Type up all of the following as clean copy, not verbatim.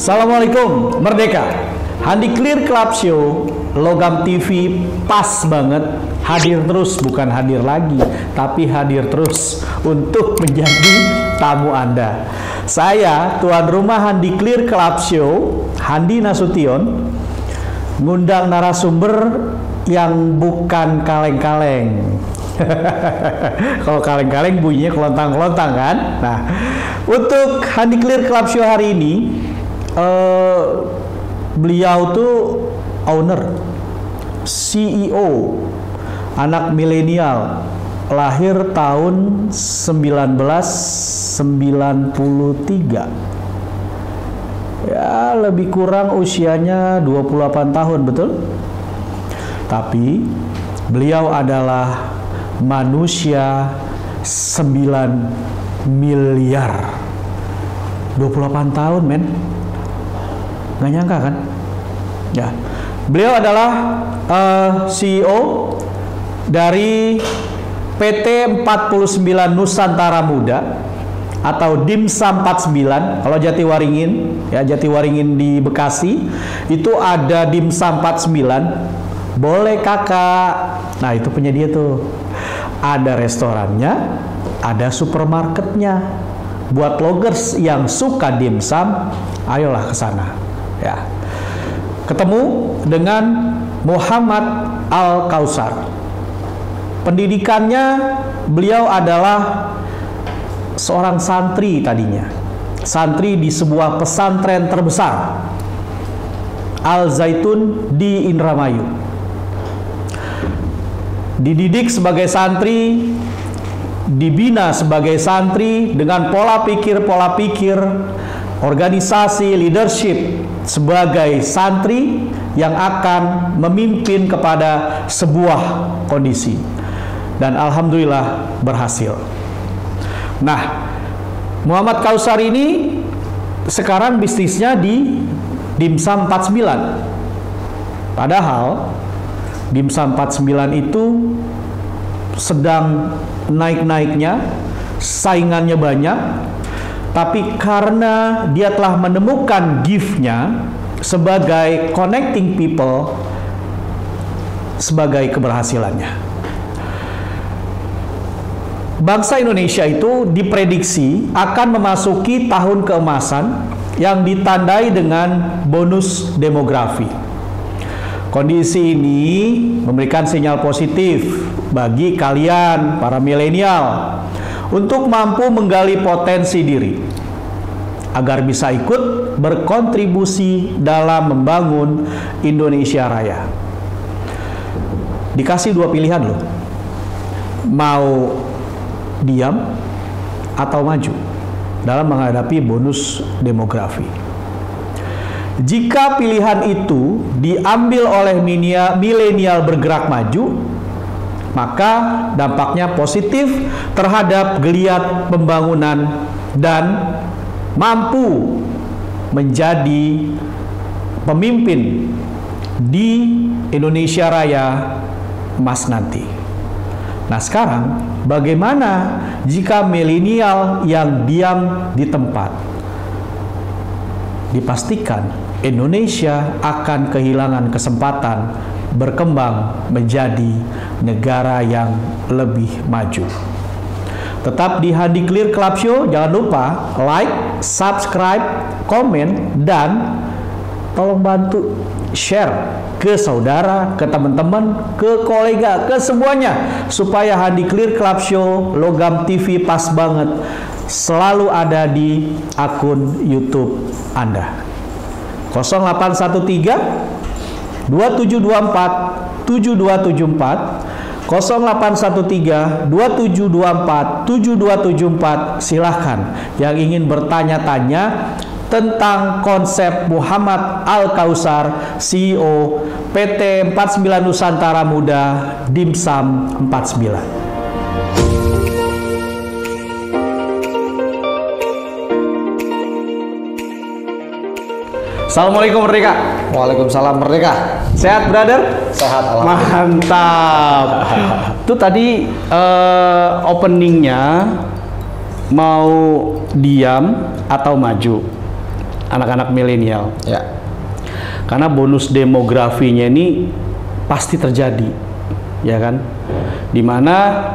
Assalamualaikum Merdeka. Handi Clear Club Show Logam TV pas banget hadir terus, bukan hadir lagi, tapi hadir terus untuk menjadi tamu Anda. Saya tuan rumah Handi Clear Club Show, Handi Nasution, ngundang narasumber yang bukan kaleng-kaleng. Kalau kaleng-kaleng bunyinya kelontang-kelontang kan. Nah, untuk Handi Clear Club Show hari ini, beliau tuh owner, CEO, anak milenial, lahir tahun 1993. Ya, lebih kurang usianya 28 tahun, betul? Tapi beliau adalah manusia 9 miliar. 28 tahun, men. Nggak nyangka kan? Ya. Beliau adalah CEO dari PT 49 Nusantara Muda atau Dimsum 49. Kalau Jatiwaringin, ya, Jatiwaringin di Bekasi itu ada Dimsum 49. Boleh kakak. Nah, itu punya dia tuh. Ada restorannya, ada supermarketnya. Buat loggers yang suka dimsum, ayolah ke sana. Ya. Ketemu dengan Muhammad Al-Kausar. Pendidikannya, beliau adalah seorang santri tadinya. Santri di sebuah pesantren terbesar, Al-Zaitun di Indramayu. Dididik sebagai santri, dibina sebagai santri dengan pola pikir organisasi leadership sebagai santri yang akan memimpin kepada sebuah kondisi, dan alhamdulillah berhasil. Nah, Muhammad Kausar ini sekarang bisnisnya di Dimsum 49. Padahal Dimsum 49 itu sedang naik-naiknya, saingannya banyak, tapi karena dia telah menemukan gift-nya sebagai connecting people sebagai keberhasilannya. Bangsa Indonesia itu diprediksi akan memasuki tahun keemasan yang ditandai dengan bonus demografi. Kondisi ini memberikan sinyal positif bagi kalian para milenial untuk mampu menggali potensi diri agar bisa ikut berkontribusi dalam membangun Indonesia Raya. Dikasih dua pilihan loh, mau diam atau maju dalam menghadapi bonus demografi. Jika pilihan itu diambil oleh milenial bergerak maju, maka dampaknya positif terhadap geliat pembangunan dan mampu menjadi pemimpin di Indonesia Raya emas nanti. Nah, sekarang bagaimana jika milenial yang diam di tempat? Dipastikan Indonesia akan kehilangan kesempatan berkembang menjadi negara yang lebih maju. Tetap di Handi Clear Club Show, jangan lupa like, subscribe, komen, dan tolong bantu share ke saudara, ke teman-teman, ke kolega, ke semuanya, supaya Handi Clear Club Show Logam TV pas banget selalu ada di akun YouTube Anda. 0813 2724 7274 0813 2724 7274. Silahkan yang ingin bertanya-tanya tentang konsep Muhammad Al-Kausar, CEO PT 49 Nusantara Muda Dimsum 49. Assalamualaikum Merdeka. Waalaikumsalam Merdeka. Sehat, brother? Sehat, alhamdulillah. Mantap. Itu tadi openingnya mau diam atau maju. anak-anak milenial. Ya. Karena bonus demografinya ini pasti terjadi, ya kan? Dimana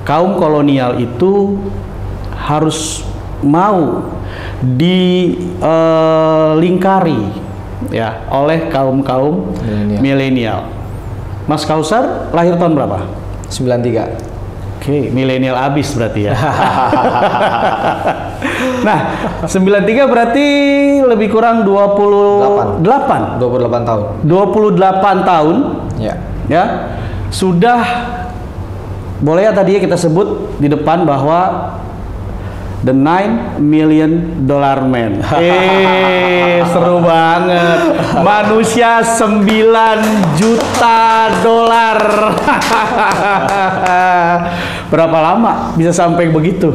kaum kolonial itu harus mau dilingkari ya oleh kaum milenial. Mas Kausar lahir tahun berapa? 93. Oke, milenial abis berarti ya. Nah, 93 berarti lebih kurang 28 tahun. 28 tahun. Ya. Ya. Sudah boleh ya tadi kita sebut di depan bahwa The $9 million man. Seru banget. Manusia 9 juta dolar. Berapa lama bisa sampai begitu?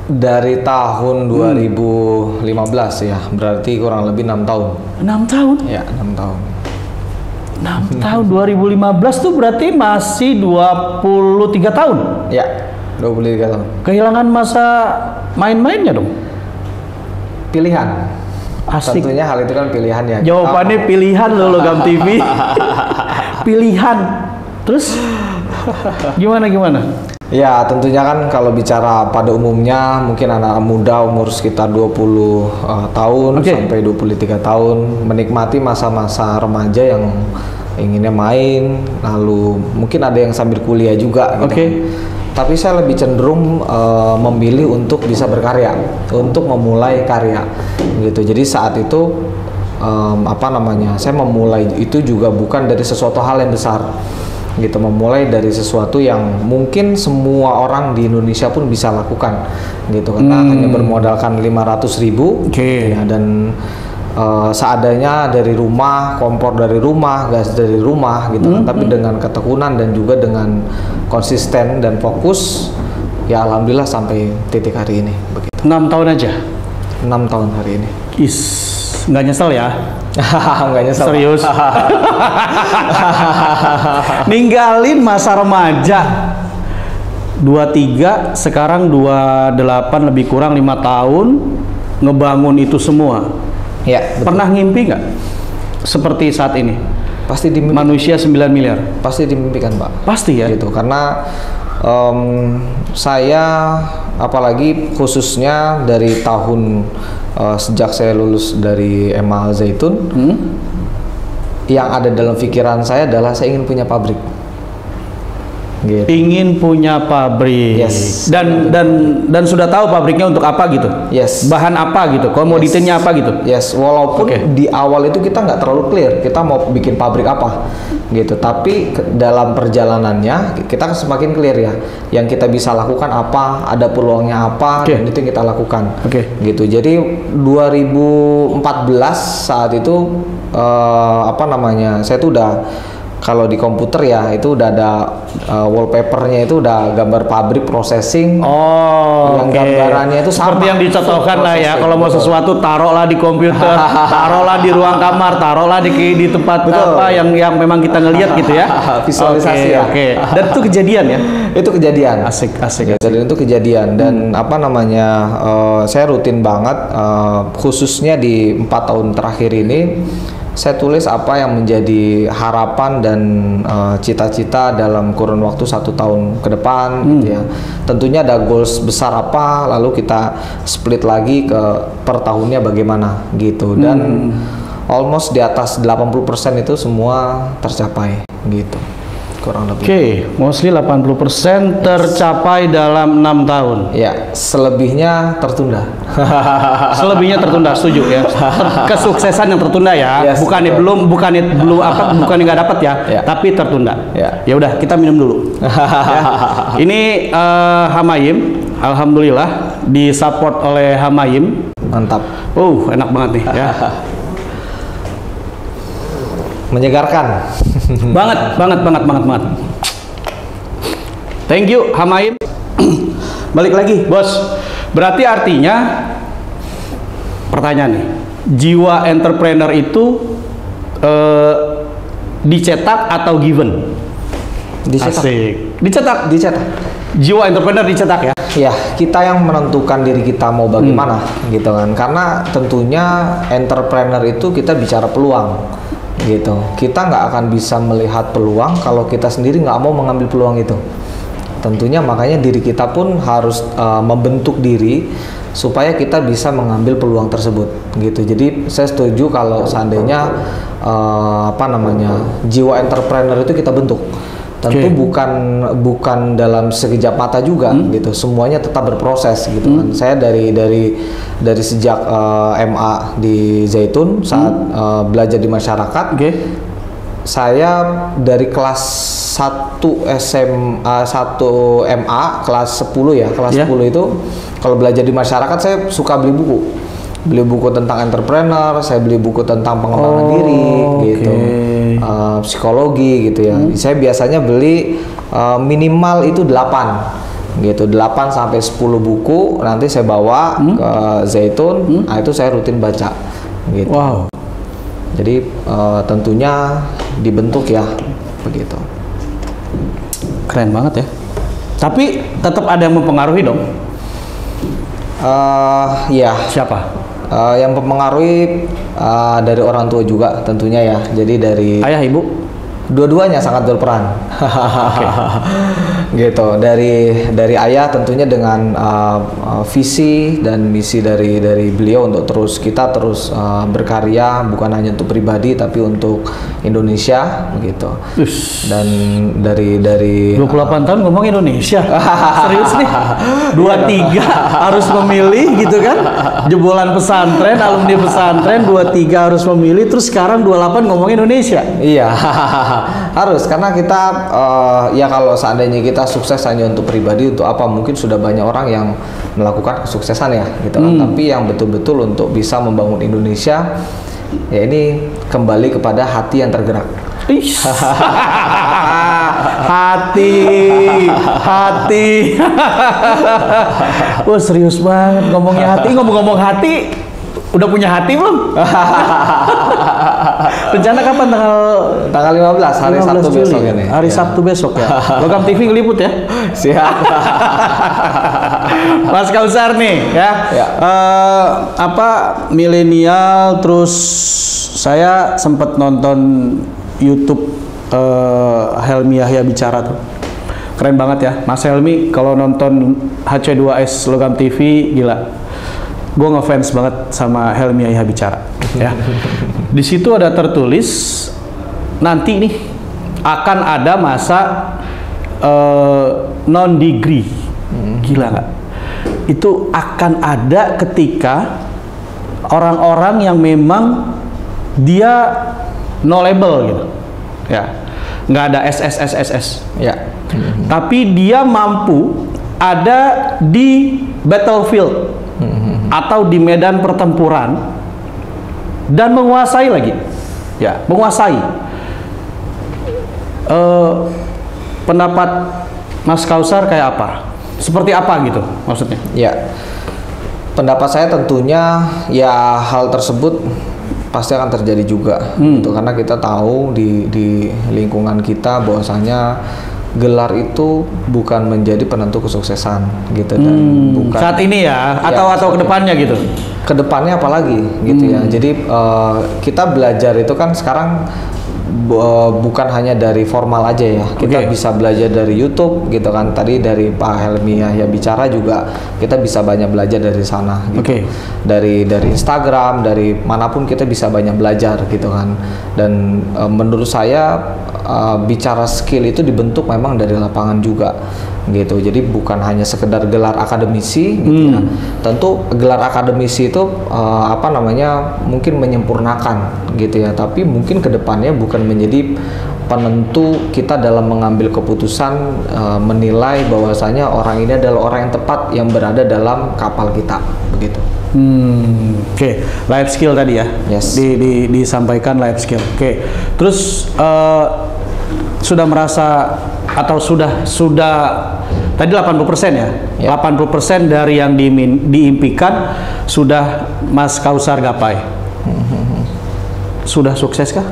Dari tahun 2015 ya, berarti kurang lebih 6 tahun. 6 tahun? Ya, 6 tahun. 6 tahun 2015 tuh berarti masih 23 tahun. Ya, 23 tahun. Kehilangan masa main-mainnya dong. Pilihan. Asik. Tentunya hal itu kan pilihan ya. Jawabannya pilihan loh Logam TV. Pilihan. Terus gimana? Ya, tentunya kan kalau bicara pada umumnya mungkin anak muda umur sekitar 20 tahun sampai 23 tahun menikmati masa-masa remaja yang inginnya main, lalu mungkin ada yang sambil kuliah juga gitu. Tapi saya lebih cenderung memilih untuk bisa berkarya, untuk memulai karya gitu. Jadi saat itu saya memulai itu juga bukan dari sesuatu hal yang besar gitu, memulai dari sesuatu yang mungkin semua orang di Indonesia pun bisa lakukan gitu, karena hanya bermodalkan 500.000 ya, dan seadanya dari rumah, kompor dari rumah, gas dari rumah gitu kan, tapi dengan ketekunan dan juga dengan konsisten dan fokus ya alhamdulillah sampai titik hari ini begitu. 6 tahun aja? 6 tahun hari ini. Nggak nyesel ya? Nggak nyesel. Serius? Ninggalin masa remaja 23, sekarang 28, lebih kurang 5 tahun ngebangun itu semua. Ya, betul. Pernah ngimpi nggak seperti saat ini? Pasti dimimpikan. Manusia 9 miliar. Pasti dimimpikan, Pak. Pasti ya. Gitu, karena saya apalagi khususnya dari tahun sejak saya lulus dari MA Al Zaitun, yang ada dalam pikiran saya adalah saya ingin punya pabrik. Gitu. Ingin punya pabrik. Yes. Dan sudah tahu pabriknya untuk apa gitu. Yes. Bahan apa gitu, komoditinya apa gitu. Yes. Walaupun di awal itu kita nggak terlalu clear kita mau bikin pabrik apa gitu. Tapi dalam perjalanannya kita semakin clear ya. Yang kita bisa lakukan apa, ada peluangnya apa, dan itu yang kita lakukan. Gitu. Jadi 2014 saat itu saya tuh udah, kalau di komputer ya itu udah ada wallpapernya, itu udah gambar pabrik processing. Yang gambarannya itu seperti yang dicontohkan lah ya, kalau mau sesuatu taruhlah di komputer, taruhlah di ruang kamar, taruhlah di tempat apa yang memang kita ngelihat gitu ya. Visualisasi ya. Dan itu kejadian ya? Itu kejadian. Asik. Dan itu kejadian dan saya rutin banget, khususnya di 4 tahun terakhir ini. Saya tulis apa yang menjadi harapan dan cita-cita dalam kurun waktu 1 tahun ke depan gitu ya. Tentunya ada goals besar apa, lalu kita split lagi ke per tahunnya bagaimana gitu, dan almost di atas 80% itu semua tercapai gitu, kurang lebih. Mostly 80% tercapai dalam 6 tahun. Ya, selebihnya tertunda. Selebihnya tertunda, setuju ya. Kesuksesan yang tertunda ya, bukannya nggak dapat ya, tapi tertunda. Ya udah, kita minum dulu. Ya. Ini Hamayim, alhamdulillah disupport oleh Hamayim. Mantap. Enak banget nih ya. Menyegarkan. banget. Thank you Hamayim. Balik lagi bos, berarti artinya pertanyaan nih, jiwa entrepreneur itu dicetak atau given? Dicetak. Asik. Dicetak. Dicetak. Jiwa entrepreneur dicetak ya. Ya, kita yang menentukan diri kita mau bagaimana gitu kan. Karena tentunya entrepreneur itu kita bicara peluang gitu. Kita nggak akan bisa melihat peluang kalau kita sendiri nggak mau mengambil peluang itu. Tentunya makanya diri kita pun harus membentuk diri supaya kita bisa mengambil peluang tersebut gitu. Jadi saya setuju kalau seandainya jiwa entrepreneur itu kita bentuk. Tentu bukan dalam sekejap mata juga gitu. Semuanya tetap berproses gitu kan. Saya dari sejak MA di Zaitun saat belajar di masyarakat. Saya dari kelas 1 SMA 1 MA kelas 10 ya, kelas 10 itu kalau belajar di masyarakat saya suka beli buku. Beli buku tentang entrepreneur, saya beli buku tentang pengembangan diri gitu. Psikologi gitu ya. Saya biasanya beli minimal itu 8 gitu, 8 sampai 10 buku nanti saya bawa ke Zaitun. Nah, itu saya rutin baca gitu. Wow. Jadi tentunya dibentuk ya begitu. Keren banget ya. Tapi tetap ada yang mempengaruhi dong. Ya. Siapa? Yang mempengaruhi dari orang tua juga tentunya ya. Jadi dari ayah, ibu? Dua-duanya sangat berperan. Gitu. Dari ayah tentunya dengan visi dan misi dari beliau untuk kita terus berkarya bukan hanya untuk pribadi tapi untuk Indonesia begitu. Dan dari 28 tahun ngomong Indonesia. Serius nih. 23 harus memilih gitu kan. Jebolan pesantren, alumni pesantren 23 harus memilih, terus sekarang 28 ngomong Indonesia. Iya. Harus, karena kita ya kalau seandainya kita sukses hanya untuk pribadi, untuk apa, mungkin sudah banyak orang yang melakukan kesuksesan ya gitu kan. Tapi yang betul-betul untuk bisa membangun Indonesia ya ini kembali kepada hati yang tergerak. hati. Wah, serius banget ngomongnya hati. Ngomong-ngomong hati, udah punya hati belum? Rencana kapan? Tanggal 15, hari 15 Sabtu Juli. Besok ini. Hari Sabtu besok ya. Logam TV ngeliput ya. Siap. Mas Kausar nih ya. Milenial, terus saya sempat nonton YouTube Helmi Yahya bicara tuh. Keren banget ya. Mas Helmi kalau nonton HC2S Logam TV gila. Gue ngefans banget sama Helmi Yahya bicara ya. Di situ ada tertulis nanti nih akan ada masa non degree. Gila nggak? Itu akan ada ketika orang-orang yang memang dia no label gitu ya, nggak ada SSSSS ya, tapi dia mampu ada di battlefield atau di medan pertempuran dan menguasai lagi ya, menguasai. Pendapat Mas Kausar kayak apa? Seperti apa gitu maksudnya? Ya, pendapat saya tentunya ya hal tersebut pasti akan terjadi juga gitu, karena kita tahu di lingkungan kita bahwasanya gelar itu bukan menjadi penentu kesuksesan gitu, dan bukan saat ini ya, atau kedepannya gitu. Kedepannya apalagi gitu ya. Jadi kita belajar itu kan sekarang bukan hanya dari formal aja ya. Kita bisa belajar dari YouTube gitu kan. Tadi dari Pak Helmi Yahya bicara juga kita bisa banyak belajar dari sana gitu. Dari Instagram, dari manapun kita bisa banyak belajar gitu kan. Dan menurut saya bicara skill itu dibentuk memang dari lapangan juga gitu. Jadi bukan hanya sekedar gelar akademisi gitu ya. Tentu gelar akademisi itu mungkin menyempurnakan gitu ya, tapi mungkin kedepannya bukan menjadi penentu kita dalam mengambil keputusan menilai bahwasanya orang ini adalah orang yang tepat yang berada dalam kapal kita begitu. Life skill tadi ya. Yes. Disampaikan life skill. Terus sudah merasa atau sudah tadi 80% ya? 80% dari yang diimpikan sudah Mas Kausar gapai. Sudah sukses kah?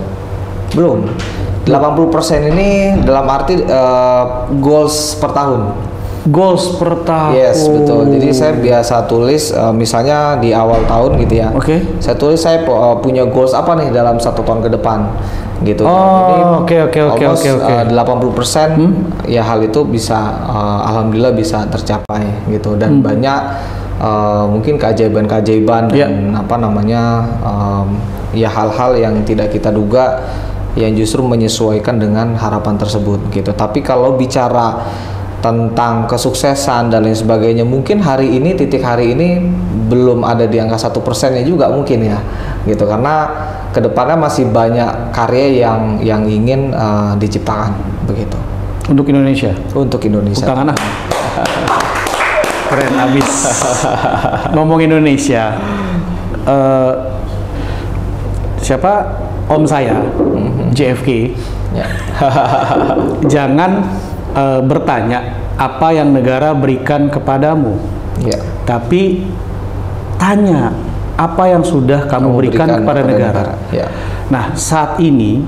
Belum. 80% ini dalam arti goals per tahun. Goals per tahun. Yes, betul. Jadi saya biasa tulis misalnya di awal tahun gitu ya. Oke. Saya tulis saya punya goals apa nih dalam 1 tahun ke depan gitu. Oh, oke. 80% ya hal itu bisa alhamdulillah bisa tercapai gitu, dan banyak mungkin keajaiban-keajaiban dan apa namanya ya hal-hal yang tidak kita duga yang justru menyesuaikan dengan harapan tersebut gitu. Tapi kalau bicara tentang kesuksesan dan lain sebagainya, mungkin titik hari ini belum ada di angka 1%-nya juga mungkin ya gitu, karena kedepannya masih banyak karya yang ingin diciptakan begitu. Untuk Indonesia. Untuk Indonesia. Tangan keren abis. Ngomong Indonesia, siapa om saya JFK jangan bertanya apa yang negara berikan kepadamu, tapi tanya apa yang sudah kamu berikan kepada negara. Nah, saat ini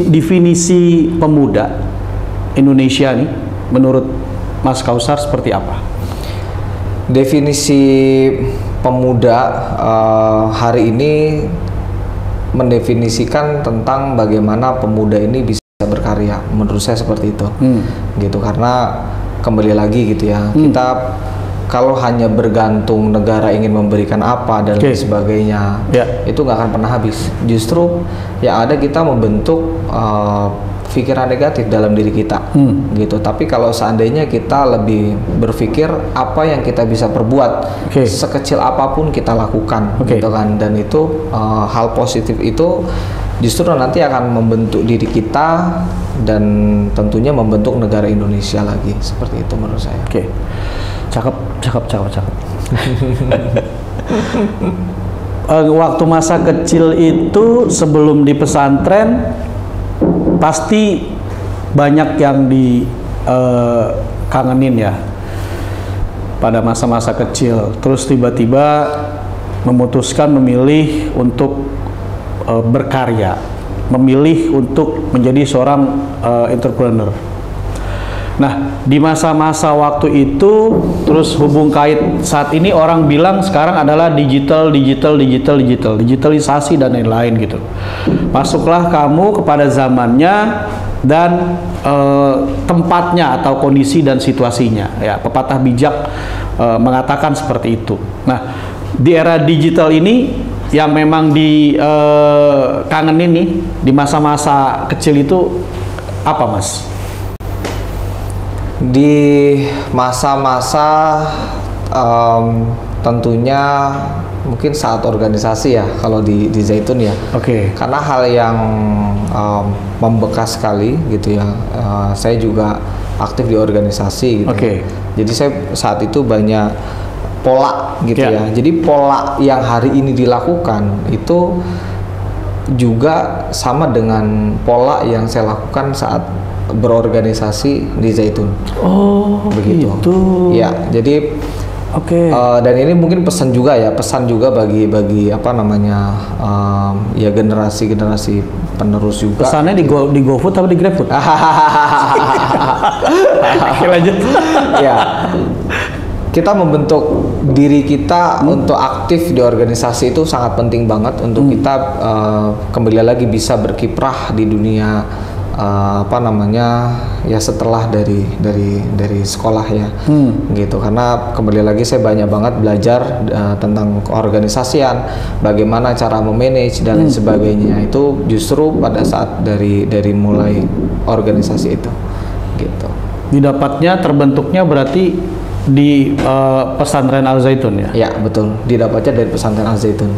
definisi pemuda Indonesia nih menurut Mas Kausar seperti apa? Definisi pemuda hari ini mendefinisikan tentang bagaimana pemuda ini bisa berkarya. Menurut saya seperti itu, gitu. Karena kembali lagi gitu ya, kita kalau hanya bergantung negara ingin memberikan apa dan lain sebagainya, itu nggak akan pernah habis. Justru yang ada kita membentuk pikiran negatif dalam diri kita, gitu. Tapi kalau seandainya kita lebih berpikir apa yang kita bisa perbuat, sekecil apapun kita lakukan, gitu kan. Dan itu hal positif itu justru nanti akan membentuk diri kita dan tentunya membentuk negara Indonesia lagi, seperti itu menurut saya. Cakep. Waktu masa kecil itu sebelum di pesantren pasti banyak yang dikangenin ya pada masa-masa kecil. Terus tiba-tiba memutuskan memilih untuk berkarya, memilih untuk menjadi seorang entrepreneur. Nah, di masa-masa waktu itu, terus hubung kait saat ini orang bilang sekarang adalah digitalisasi dan lain-lain gitu. Masuklah kamu kepada zamannya dan tempatnya atau kondisi dan situasinya. Ya, pepatah bijak mengatakan seperti itu. Nah, di era digital ini yang memang dikangenin nih di masa-masa kecil itu apa, Mas? Di masa-masa tentunya mungkin saat organisasi ya, kalau di Zaitun ya. Karena hal yang membekas sekali gitu ya. Saya juga aktif di organisasi gitu. Jadi saya saat itu banyak pola gitu ya. Jadi pola yang hari ini dilakukan itu juga sama dengan pola yang saya lakukan saat berorganisasi di Zaitun. Begitu. Ya, jadi dan ini mungkin pesan juga bagi apa namanya ya generasi penerus juga. Pesannya di GoFood atau di GrabFood? Lanjut. Ya. Kita membentuk diri kita untuk aktif di organisasi itu sangat penting banget untuk kita kembali lagi bisa berkiprah di dunia apa namanya ya setelah dari sekolah ya, gitu. Karena kembali lagi saya banyak banget belajar tentang keorganisasian, bagaimana cara memanage dan lain sebagainya, itu justru pada saat dari mulai organisasi itu, gitu. Didapatnya terbentuknya berarti di pesantren Al Zaitun ya? Ya betul, didapatnya dari pesantren Al Zaitun,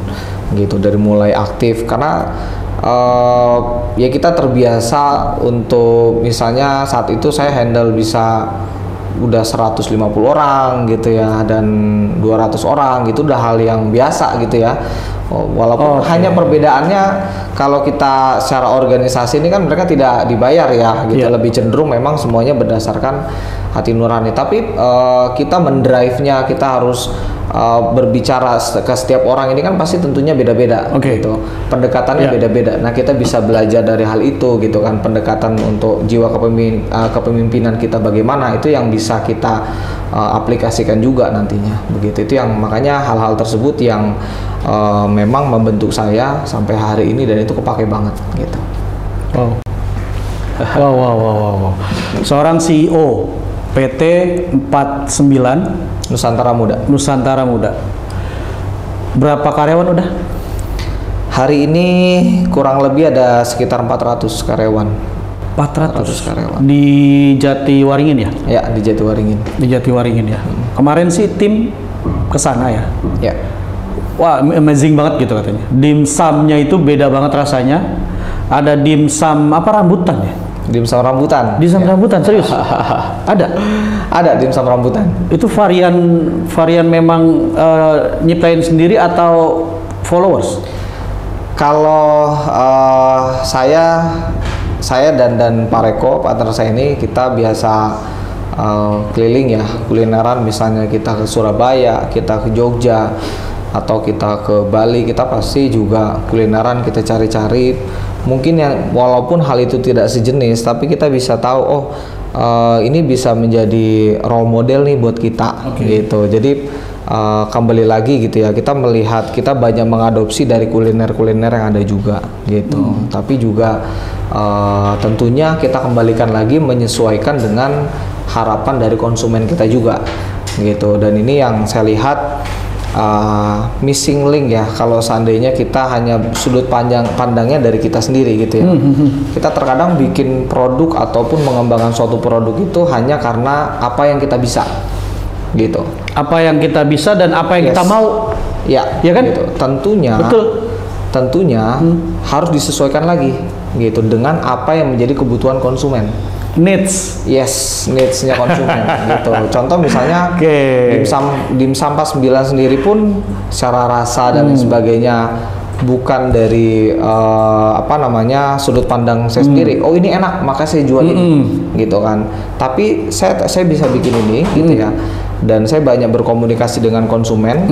gitu. Dari mulai aktif karena ya kita terbiasa untuk misalnya saat itu saya handle bisa udah 150 orang gitu ya, dan 200 orang gitu udah hal yang biasa gitu ya. Walaupun hanya perbedaannya kalau kita secara organisasi ini kan mereka tidak dibayar ya gitu, lebih cenderung memang semuanya berdasarkan hati nurani. Tapi kita mendrive-nya, kita harus berbicara ke setiap orang ini kan pasti tentunya beda-beda gitu. Pendekatannya beda-beda. Nah, kita bisa belajar dari hal itu gitu kan. Pendekatan untuk jiwa kepemimpinan kita bagaimana, itu yang bisa kita aplikasikan juga nantinya. Begitu, itu yang makanya hal-hal tersebut yang memang membentuk saya sampai hari ini, dan itu kepake banget gitu. Wow. Seorang CEO PT 49 Nusantara Muda. Berapa karyawan udah? Hari ini kurang lebih ada sekitar 400 karyawan. 400 karyawan. Di Jatiwaringin ya? Ya, di Jatiwaringin. Di Jatiwaringin ya. Kemarin sih tim kesana ya? Ya. Wah, amazing banget gitu katanya. Dimsumnya itu beda banget rasanya. Ada dimsum apa, rambutan ya? Dimsum rambutan. Dimsum rambutan, serius? Ada dimsum rambutan. Itu varian memang nyiptain sendiri atau followers? Kalau saya dan Pak Reko, partner saya ini, kita biasa keliling ya, kulineran. Misalnya kita ke Surabaya, kita ke Jogja, atau kita ke Bali, kita pasti juga kulineran, kita cari-cari. Mungkin yang walaupun hal itu tidak sejenis, tapi kita bisa tahu ini bisa menjadi role model nih buat kita gitu. Jadi kembali lagi gitu ya, kita melihat, kita banyak mengadopsi dari kuliner-kuliner yang ada juga gitu. Tapi juga tentunya kita kembalikan lagi menyesuaikan dengan harapan dari konsumen kita juga gitu. Dan ini yang saya lihat missing link ya, kalau seandainya kita hanya sudut pandangnya dari kita sendiri gitu ya. Kita terkadang bikin produk ataupun mengembangkan suatu produk itu hanya karena apa yang kita bisa gitu. Apa yang kita bisa dan apa yang kita mau. Ya kan? Gitu. Tentunya harus disesuaikan lagi gitu dengan apa yang menjadi kebutuhan konsumen. Needs-nya konsumen gitu. Contoh misalnya dimsum 49 sendiri pun secara rasa dan sebagainya bukan dari sudut pandang saya sendiri. Oh, ini enak, maka saya jual ini gitu kan. Tapi saya bisa bikin ini gitu ya. Dan saya banyak berkomunikasi dengan konsumen.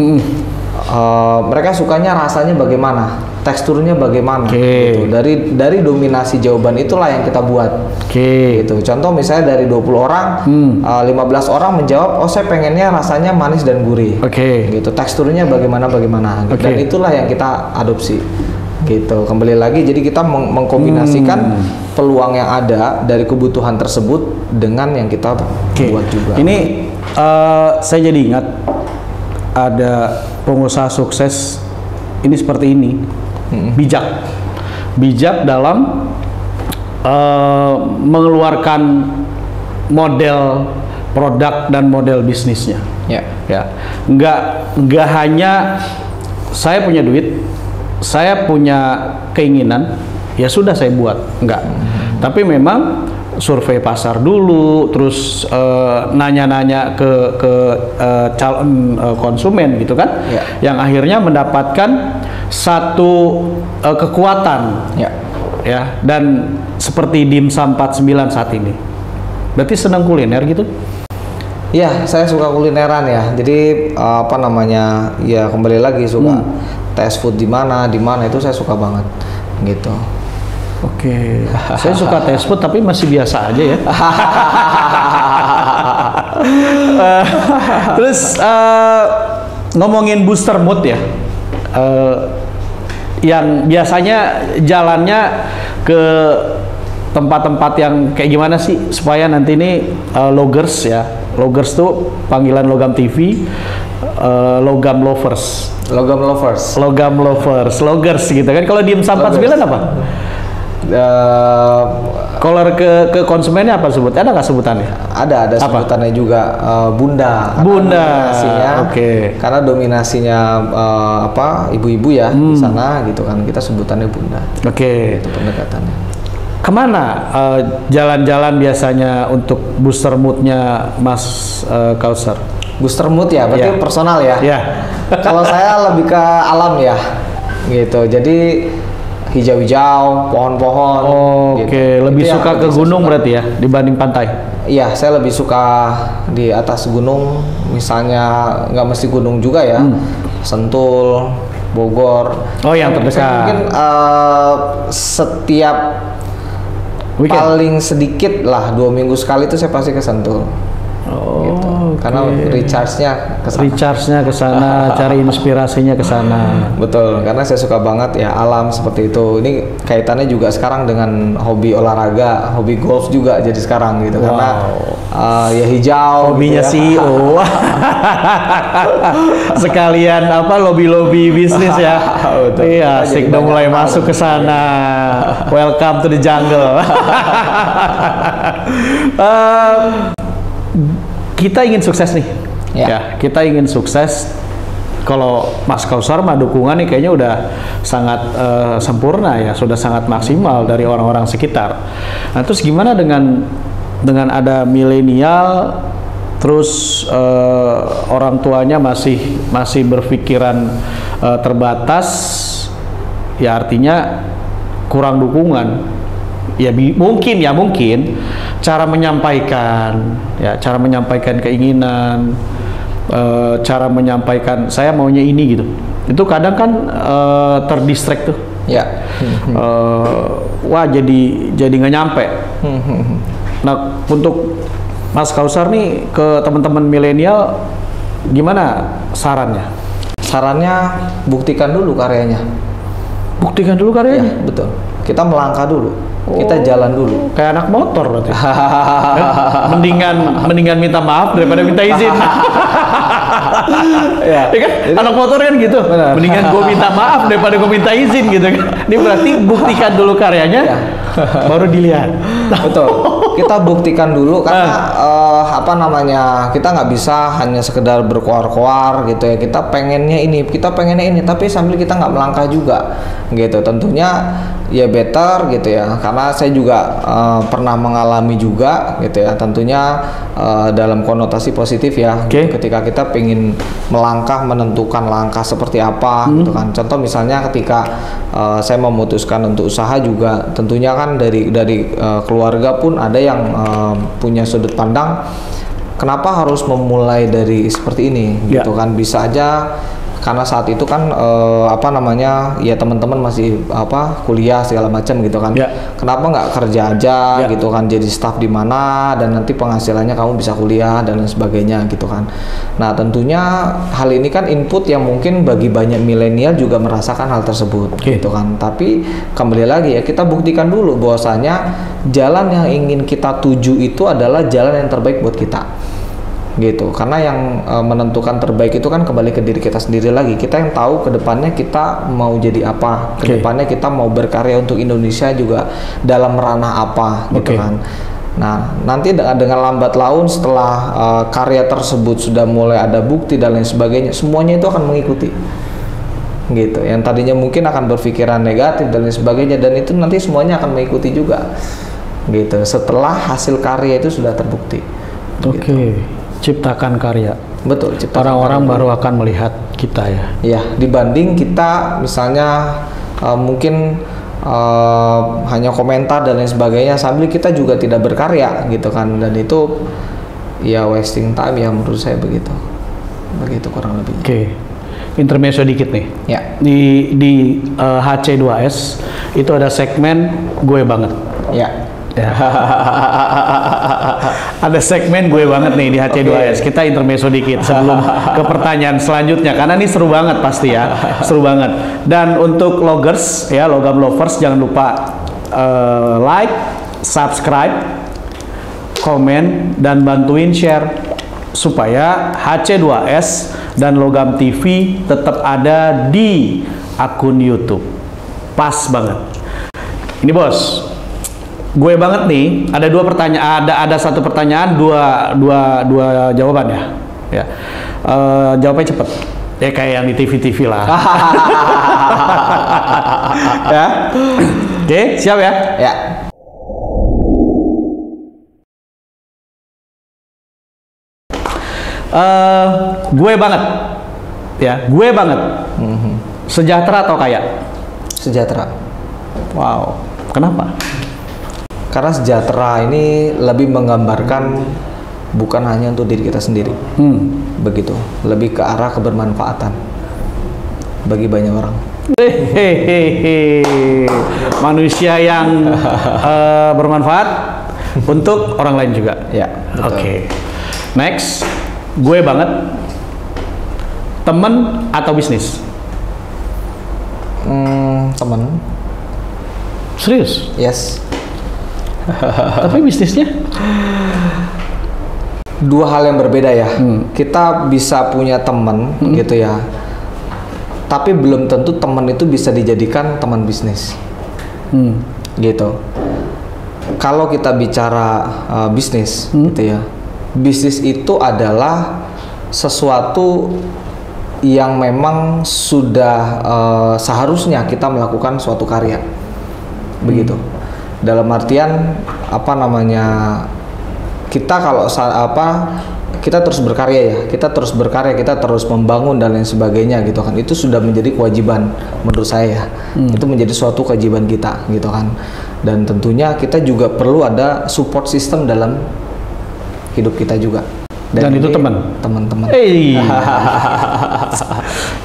Mereka sukanya rasanya bagaimana, teksturnya bagaimana gitu. Dari dominasi jawaban itulah yang kita buat gitu. Contoh misalnya dari 20 orang 15 orang menjawab, oh saya pengennya rasanya manis dan gurih gitu, teksturnya bagaimana gitu. Dan itulah yang kita adopsi gitu. Kembali lagi, jadi kita mengkombinasikan peluang yang ada dari kebutuhan tersebut dengan yang kita buat juga. Ini saya jadi ingat ada pengusaha sukses ini seperti ini, bijak dalam mengeluarkan model produk dan model bisnisnya. Nggak hanya saya punya duit, saya punya keinginan, ya sudah saya buat, enggak. Tapi memang survei pasar dulu, terus nanya-nanya ke calon konsumen gitu kan, yang akhirnya mendapatkan satu kekuatan ya. Dan seperti dimsum 49 saat ini, berarti senang kuliner gitu? Ya, saya suka kulineran ya. Jadi ya kembali lagi suka taste food di mana itu saya suka banget gitu. Saya suka taste food tapi masih biasa aja ya. Terus ngomongin booster mood ya, yang biasanya jalannya ke tempat-tempat yang kayak gimana sih supaya nanti ini loggers ya. Loggers tuh panggilan Logam TV, Logam lovers, loggers gitu kan. Kalau di dimsum 49 apa? Caller ke konsumennya apa sebut? Ada nggak sebutannya? Ada sebutannya juga, Bunda. Dominasinya, karena dominasinya ibu-ibu ya di sana gitu kan, kita sebutannya Bunda. Itu pendekatannya. Kemana jalan-jalan biasanya untuk booster moodnya Mas Kautsar? Booster mood ya, berarti personal ya. Iya. Kalau saya lebih ke alam ya, gitu. Jadi hijau-hijau, pohon-pohon. Oke, lebih Itu yang suka ke lebih gunung saya suka. berarti ya dibanding pantai. Iya, saya lebih suka di atas gunung, misalnya nggak mesti gunung juga ya, Sentul, Bogor. Oh, yang Saya terdekat. mungkin setiap Weekend? paling sedikit lah 2 minggu sekali itu saya pasti ke Sentul. Oh, Karena recharge-nya ke sana. recharge-nya ke sana, cari inspirasinya ke sana. Betul, karena saya suka banget ya alam seperti itu. Ini kaitannya juga sekarang dengan hobi olahraga, hobi golf juga jadi sekarang gitu. Karena ya hijau. Hobinya gitu ya. CEO. Sekalian apa lobby-lobby bisnis ya. Betul. Iya, Kita jadi asik udah banyak mulai hal. masuk ke sana. Welcome to the jungle. Kita ingin sukses nih. Ya. Kita ingin sukses. Kalau Mas Kausar mah dukungan nih kayaknya udah sangat sempurna ya, sudah sangat maksimal dari orang-orang sekitar. Nah, terus gimana dengan ada milenial, terus orang tuanya masih berpikiran terbatas, ya artinya kurang dukungan. Ya mungkin cara menyampaikan keinginan, cara menyampaikan saya maunya ini gitu. Itu kadang kan terdistract tuh. Ya. Wah jadi nggak nyampe. Nah, untuk Mas Kausar nih ke teman-teman milenial gimana sarannya? Sarannya buktikan dulu karyanya. Buktikan dulu Ya, karyanya. betul. Kita melangkah dulu. Kita jalan dulu. Kayak anak motor berarti. mendingan minta maaf daripada minta izin. Ya. Ya kan? Anak motor kan gitu. Benar. Mendingan gue minta maaf daripada gue minta izin gitu kan. Ini berarti buktikan dulu karyanya, Ya. baru dilihat. Betul. Kita buktikan dulu karena kita nggak bisa hanya sekedar berkoar-koar gitu ya. Kita pengennya ini, tapi sambil kita nggak melangkah juga gitu. Tentunya ya better gitu ya. Karena saya juga pernah mengalami juga gitu ya. Tentunya dalam konotasi positif ya. Oke. Ketika kita pengen melangkah, menentukan langkah seperti apa gitu kan. Contoh misalnya ketika saya memutuskan untuk usaha juga, tentunya kan dari keluarga pun ada yang punya sudut pandang kenapa harus memulai dari seperti ini Ya. gitu kan. Bisa aja karena saat itu kan ya teman-teman masih kuliah segala macam gitu kan. Ya. Kenapa nggak kerja aja Ya. gitu kan, jadi staff di mana dan nanti penghasilannya kamu bisa kuliah dan lain sebagainya gitu kan. Nah, tentunya hal ini kan input yang mungkin bagi banyak milenial juga merasakan hal tersebut Oke. gitu kan. Tapi kembali lagi ya, kita buktikan dulu bahwasanya jalan yang ingin kita tuju itu adalah jalan yang terbaik buat kita gitu. Karena yang menentukan terbaik itu kan kembali ke diri kita sendiri lagi. Kita yang tahu ke depannya kita mau jadi apa, ke Oke. depannya kita mau berkarya untuk Indonesia juga dalam ranah apa gitu Oke. kan. Nah, nanti dengan lambat laun setelah karya tersebut sudah mulai ada bukti dan lain sebagainya, semuanya itu akan mengikuti gitu. Yang tadinya mungkin akan berpikiran negatif dan lain sebagainya, dan itu nanti semuanya akan mengikuti juga gitu setelah hasil karya itu sudah terbukti. Oke. Ciptakan karya. Betul, ciptakan Orang-orang karya. baru akan melihat kita ya. Ya, dibanding kita misalnya mungkin hanya komentar dan lain sebagainya sambil kita juga tidak berkarya gitu kan, dan itu ya wasting time ya menurut saya begitu kurang lebih. Oke. Intermezzo dikit nih. Ya. Di HC2S itu ada segmen gue banget. Ya. Ya. Ada segmen gue banget nih di HC2S. Kita intermezzo dikit sebelum ke pertanyaan selanjutnya karena ini seru banget pasti ya. Seru banget. Dan untuk loggers ya, logam lovers, jangan lupa like, subscribe, komen, dan bantuin share supaya HC2S dan Logam TV tetap ada di akun YouTube. Pas banget. Ini bos, gue banget nih. Ada dua pertanyaan, ada satu pertanyaan, dua jawaban ya. Ya, jawabnya cepet. Ya kayak yang di TV lah. Ya, oke, siap ya? Ya. Gue banget, ya, gue banget. Sejahtera atau kaya? Sejahtera. Wow. Kenapa? Karena sejahtera ini lebih menggambarkan bukan hanya untuk diri kita sendiri. Begitu. Lebih ke arah kebermanfaatan bagi banyak orang. Manusia yang bermanfaat untuk orang lain juga. Ya. Oke. Next, gue banget. Temen atau bisnis? Temen. Serius? Yes. Tapi bisnisnya? Dua hal yang berbeda ya. Kita bisa punya teman gitu ya. Tapi belum tentu teman itu bisa dijadikan teman bisnis. Gitu. Kalau kita bicara bisnis gitu ya. Bisnis itu adalah sesuatu yang memang sudah seharusnya kita melakukan suatu karya. Begitu. Dalam artian apa namanya, kita kalau kita terus berkarya ya, kita terus membangun dan lain sebagainya gitu kan, itu sudah menjadi kewajiban menurut saya ya. Itu menjadi suatu kewajiban kita gitu kan, dan tentunya kita juga perlu ada support system dalam hidup kita juga, dan itu teman-teman.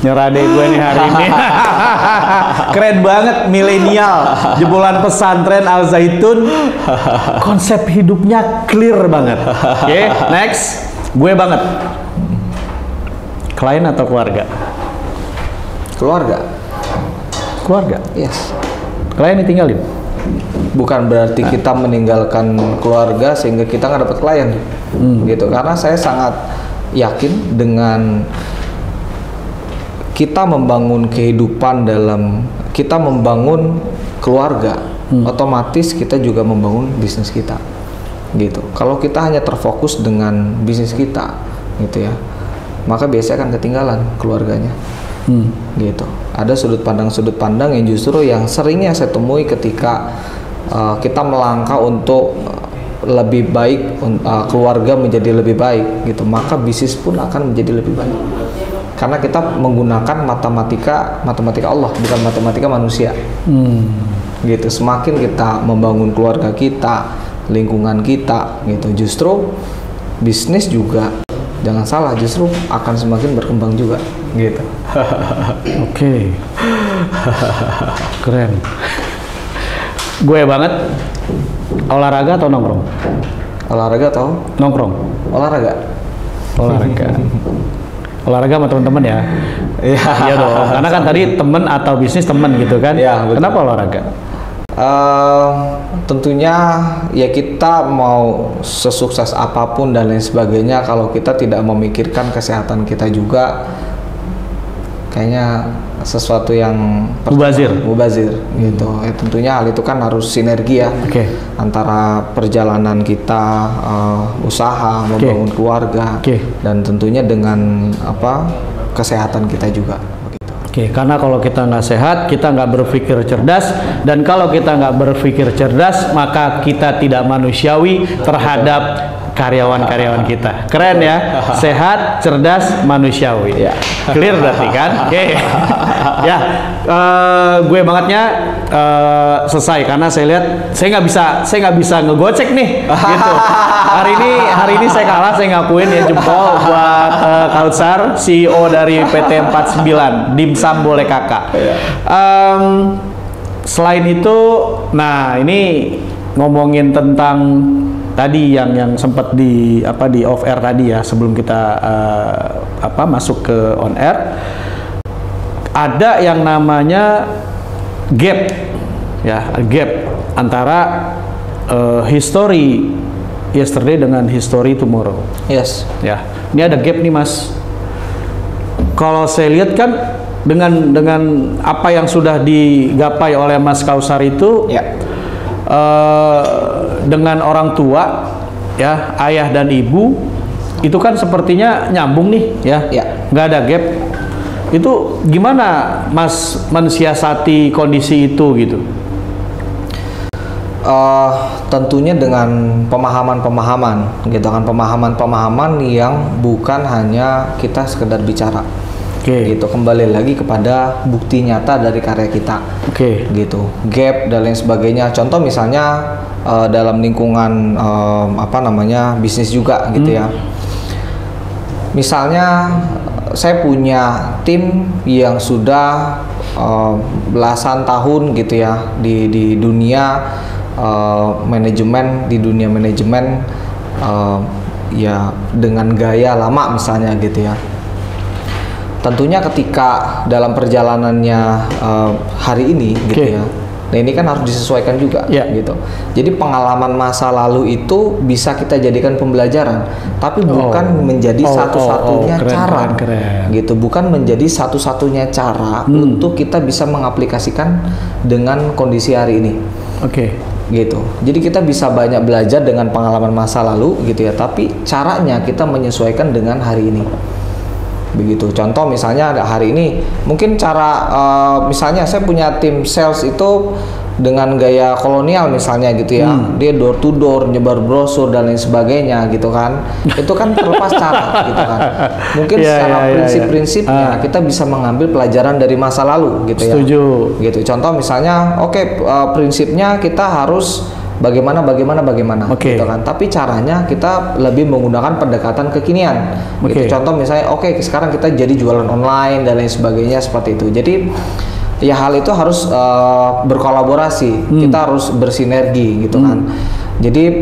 Nyerah deh gue nih hari ini. Keren banget, milenial, jebolan pesantren Al Zaitun, konsep hidupnya clear banget. Oke, next, gue banget. Klien atau keluarga? Keluarga. Yes. Klien ditinggalin? Bukan berarti kita meninggalkan keluarga sehingga kita nggak dapat klien, gitu. Karena saya sangat yakin dengan kita membangun kehidupan kita membangun keluarga, otomatis kita juga membangun bisnis kita, gitu. Kalau kita hanya terfokus dengan bisnis kita, gitu ya, maka biasanya akan ketinggalan keluarganya. Gitu. Ada sudut pandang yang justru yang seringnya saya temui ketika kita melangkah untuk lebih baik, keluarga menjadi lebih baik, gitu, maka bisnis pun akan menjadi lebih baik. Karena kita menggunakan matematika Allah, bukan matematika manusia. Gitu. Semakin kita membangun keluarga kita, lingkungan kita, gitu, justru bisnis juga, jangan salah, justru akan semakin berkembang juga, gitu. Oke. Keren. Gue banget. Olahraga atau nongkrong? Olahraga atau nongkrong? Olahraga. Olahraga sama teman-teman ya. Iya dong. Karena kan tadi temen atau bisnis temen gitu kan. Ya, kenapa olahraga? Tentunya ya, kita mau sesukses apapun dan lain sebagainya, kalau kita tidak memikirkan kesehatan kita juga, kayaknya sesuatu yang mubazir gitu. Tentunya hal itu kan harus sinergi ya, antara perjalanan kita, usaha, membangun keluarga, dan tentunya dengan kesehatan kita juga. Karena kalau kita nggak sehat, kita nggak berpikir cerdas, dan kalau kita nggak berpikir cerdas, maka kita tidak manusiawi terhadap karyawan-karyawan kita. Keren ya, sehat, cerdas, manusiawi. Clear berarti kan? Ya, gue bangetnya selesai, karena saya lihat saya nggak bisa ngegocek nih, gitu. Hari ini saya kalah, saya ngakuin ya, jempol buat Kautsar, CEO dari PT 49, Dimsum boleh kakak. Selain itu, nah ini ngomongin tentang tadi yang sempat di off air tadi ya, sebelum kita masuk ke on air, ada yang namanya gap antara history yesterday dengan history tomorrow. Yes. Ya, ini ada gap nih Mas. Kalau saya lihat kan dengan apa yang sudah digapai oleh Mas Kautsar itu, dengan orang tua ya, ayah dan ibu, itu kan sepertinya nyambung nih ya, nggak ada gap. Itu gimana Mas mensiasati kondisi itu gitu? Tentunya dengan pemahaman gitu kan, pemahaman yang bukan hanya kita sekedar bicara Gitu, kembali lagi kepada bukti nyata dari karya kita. Gitu, gap dan lain sebagainya. Contoh misalnya dalam lingkungan bisnis juga gitu ya. Misalnya saya punya tim yang sudah belasan tahun gitu ya di dunia manajemen, ya dengan gaya lama misalnya gitu ya. Tentunya ketika dalam perjalanannya hari ini gitu ya, nah ini kan harus disesuaikan juga gitu. Jadi pengalaman masa lalu itu bisa kita jadikan pembelajaran, tapi bukan menjadi satu-satunya cara gitu, bukan menjadi satu-satunya cara untuk kita bisa mengaplikasikan dengan kondisi hari ini. Gitu. Jadi kita bisa banyak belajar dengan pengalaman masa lalu gitu ya, tapi caranya kita menyesuaikan dengan hari ini. Begitu. Contoh misalnya hari ini mungkin cara misalnya saya punya tim sales itu dengan gaya kolonial misalnya gitu ya, dia door to door nyebar brosur dan lain sebagainya gitu kan. Itu kan terlepas cara gitu kan. Mungkin secara prinsip-prinsipnya kita bisa mengambil pelajaran dari masa lalu gitu ya. Gitu. Contoh misalnya prinsipnya kita harus bagaimana gitu kan. Tapi caranya kita lebih menggunakan pendekatan kekinian. Gitu. Contoh misalnya sekarang kita jadi jualan online dan lain sebagainya seperti itu. Jadi ya hal itu harus berkolaborasi. Kita harus bersinergi gitu kan. Jadi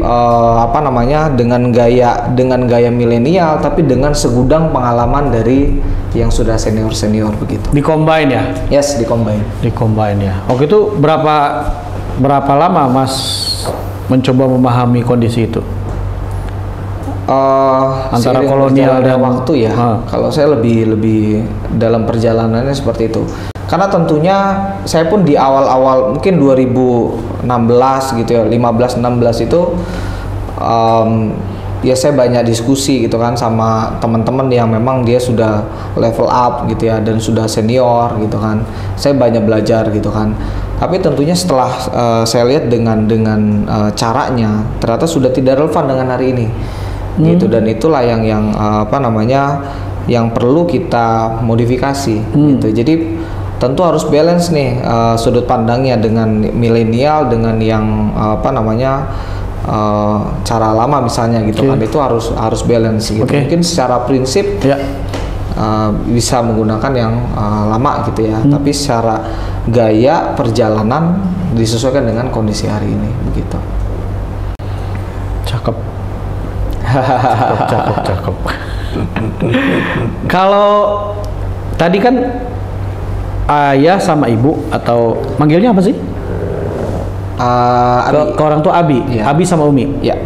dengan gaya milenial tapi dengan segudang pengalaman dari yang sudah senior begitu. Di-combine ya? Yes, di-combine ya. Waktu itu berapa lama Mas mencoba memahami kondisi itu? Antara kolonial dan waktu ya. Kalau saya lebih dalam perjalanannya seperti itu. Karena tentunya saya pun di awal-awal mungkin 2016 gitu ya, 15-16 itu ya saya banyak diskusi gitu kan sama teman-teman yang memang dia sudah level up gitu ya dan sudah senior gitu kan. Saya banyak belajar gitu kan. Tapi tentunya setelah saya lihat dengan caranya ternyata sudah tidak relevan dengan hari ini. Gitu, dan itulah yang perlu kita modifikasi gitu. Jadi tentu harus balance nih sudut pandangnya dengan milenial dengan yang cara lama misalnya gitu kan. Itu harus balance gitu. Mungkin secara prinsip bisa menggunakan yang lama gitu ya, tapi secara gaya perjalanan disesuaikan dengan kondisi hari ini begitu. Cakep. Kalau tadi kan ayah sama ibu atau manggilnya apa sih? Ke orang tua Abi, Abi sama Umi. Ya.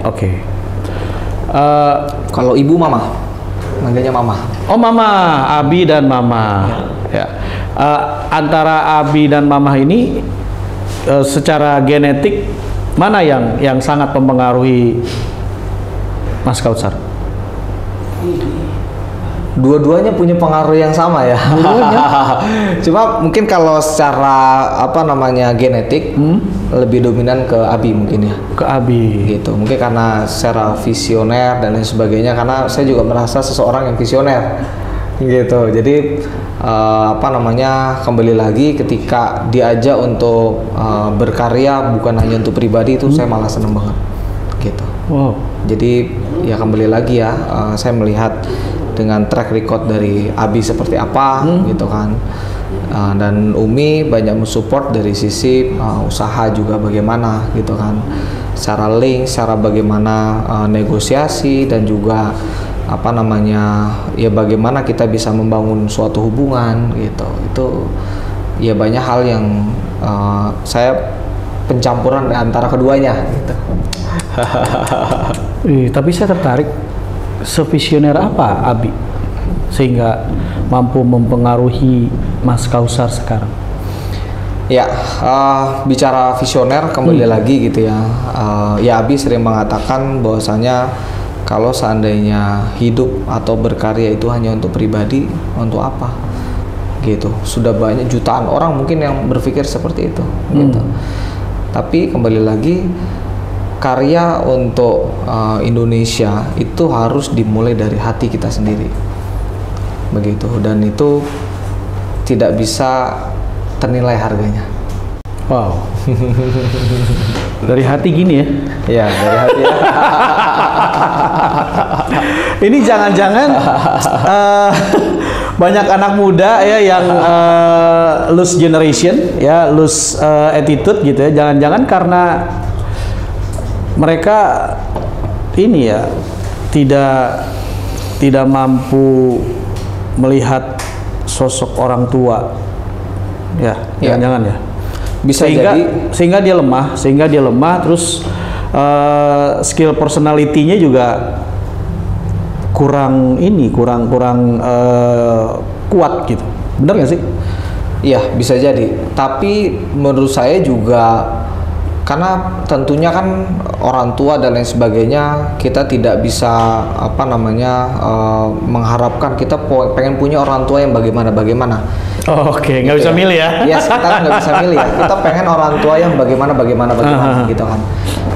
Kalau ibu mama, manggilnya mama. Oh mama, Abi dan mama. Ya. Antara Abi dan mama ini secara genetik mana yang sangat mempengaruhi Mas Kautsar? Dua-duanya punya pengaruh yang sama ya. Cuma mungkin kalau secara genetik lebih dominan ke Abi mungkin ya. Ke Abi. Gitu. Mungkin karena secara visioner dan lain sebagainya, karena saya juga merasa seseorang yang visioner. Gitu. Jadi kembali lagi ketika diajak untuk berkarya bukan hanya untuk pribadi itu saya malah seneng banget. Gitu. Wow. Jadi ya kembali lagi ya, saya melihat dengan track record dari Abi seperti apa gitu kan, dan Umi banyak mensupport dari sisi usaha juga bagaimana gitu kan, secara link, secara bagaimana negosiasi dan juga ya bagaimana kita bisa membangun suatu hubungan gitu. Itu ya banyak hal yang saya pencampuran antara keduanya gitu. Tapi saya tertarik, sevisioner apa Abi sehingga mampu mempengaruhi Mas Kautsar sekarang? Ya, bicara visioner kembali lagi gitu ya. Ya Abi sering mengatakan bahwasanya kalau seandainya hidup atau berkarya itu hanya untuk pribadi, untuk apa? Gitu. Sudah banyak jutaan orang mungkin yang berpikir seperti itu. Gitu. Tapi kembali lagi, karya untuk Indonesia itu harus dimulai dari hati kita sendiri, begitu. Dan itu tidak bisa ternilai harganya. Wow. Dari hati gini ya? Ya, dari hati. Ini jangan-jangan banyak anak muda ya yang lose generation, ya lose attitude gitu ya. Jangan-jangan karena mereka ini ya tidak mampu melihat sosok orang tua, ya jangan-jangan ya. Bisa sehingga dia lemah, terus skill personality-nya juga kurang kuat gitu. Benar nggak sih? Iya, bisa jadi. Tapi menurut saya juga, karena tentunya kan orang tua dan lain sebagainya, kita tidak bisa mengharapkan kita pengen punya orang tua yang bagaimana. Oke, nggak bisa milih ya? Iya, kita nggak bisa milih ya. Kita pengen orang tua yang bagaimana gitu kan.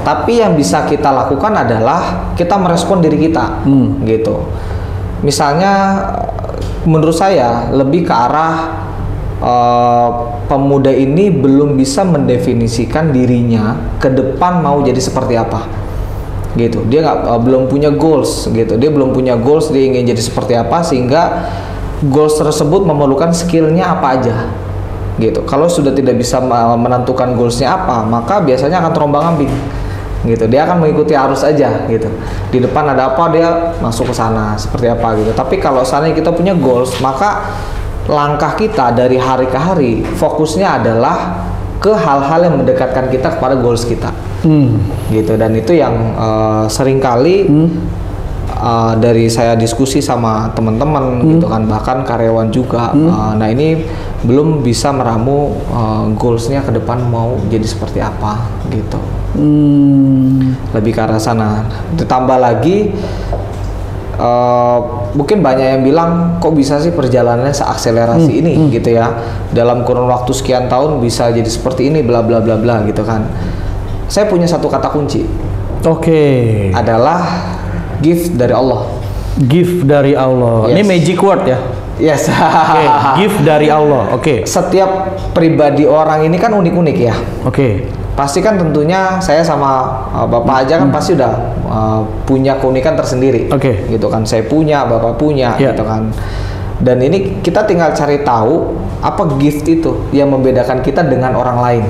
Tapi yang bisa kita lakukan adalah kita merespon diri kita, gitu. Misalnya, menurut saya lebih ke arah pemuda ini belum bisa mendefinisikan dirinya ke depan mau jadi seperti apa, gitu. Dia belum punya goals, gitu. Dia belum punya goals, dia ingin jadi seperti apa, sehingga goals tersebut memerlukan skillnya apa aja, gitu. Kalau sudah tidak bisa menentukan goalsnya apa, maka biasanya akan terombang-ambing, gitu. Dia akan mengikuti arus aja, gitu. Di depan ada apa, dia masuk ke sana seperti apa, gitu. Tapi kalau seandainya kita punya goals, maka langkah kita dari hari ke hari fokusnya adalah ke hal-hal yang mendekatkan kita kepada goals kita, gitu. Dan itu yang seringkali dari saya diskusi sama teman-teman, gitu kan, bahkan karyawan juga. Nah, ini belum bisa meramu goalsnya ke depan mau jadi seperti apa, gitu. Lebih ke arah sana. Ditambah lagi mungkin banyak yang bilang, kok bisa sih perjalanannya seakselerasi ini, gitu ya, dalam kurun waktu sekian tahun bisa jadi seperti ini, bla bla bla bla, gitu kan. Saya punya satu kata kunci. Adalah gift dari Allah. Gift dari Allah. Yes. Ini magic word ya? Yes. Gift dari Allah. Setiap pribadi orang ini kan unik-unik ya. Pasti kan tentunya saya sama Bapak aja kan pasti udah punya keunikan tersendiri. Gitu kan. Saya punya, Bapak punya, gitu kan. Dan ini kita tinggal cari tahu apa gift itu yang membedakan kita dengan orang lain.